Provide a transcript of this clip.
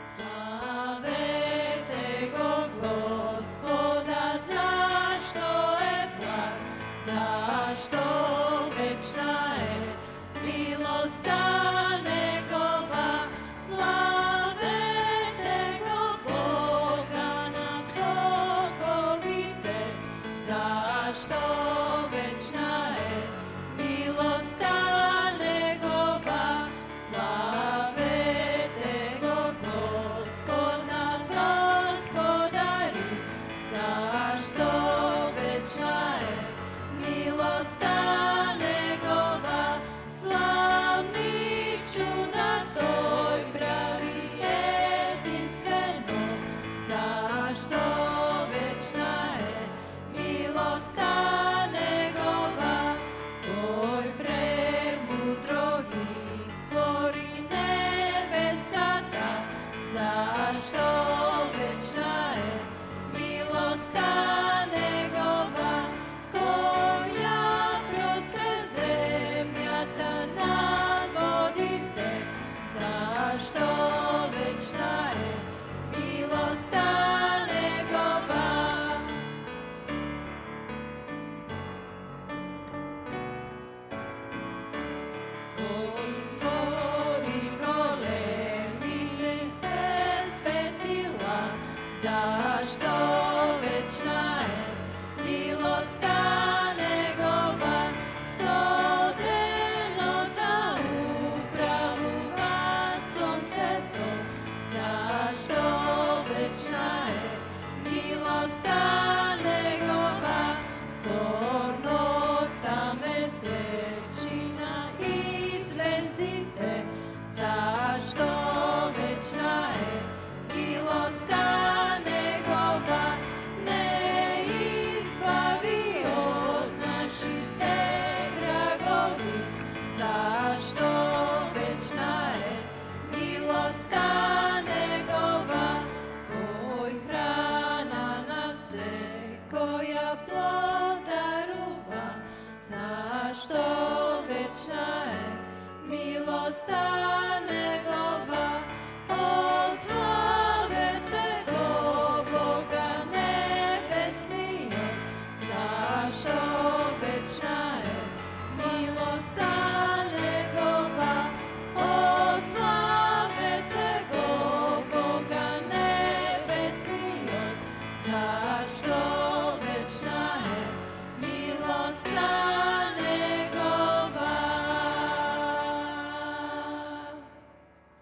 Славете го Господа, зашто е благ, зашто вечна е милоста негова. Славете го Бога над боговите, зашто вечна е милоста негова. Славете го Господ над господари, зашто вечна е милоста негова. Славни чуда тој прави единствено, зашто вечна е милоста негова. Тој премудро ги створи небесата, зашто вечна е милоста негова. Кој ја простре земјата над водите, зашто вечна е милоста негова. Кој створи големите светила, зашто вечна е милоста негова. Со денот да управува сонцето, зашто вечна е милоста негова. Со ноќта месечина и звездите, зашто вечна е милоста негова. Не избави од нашите врагови, зашто вечна е милоста негова. Кој храна на секоја подарува, зашто вечна е милоста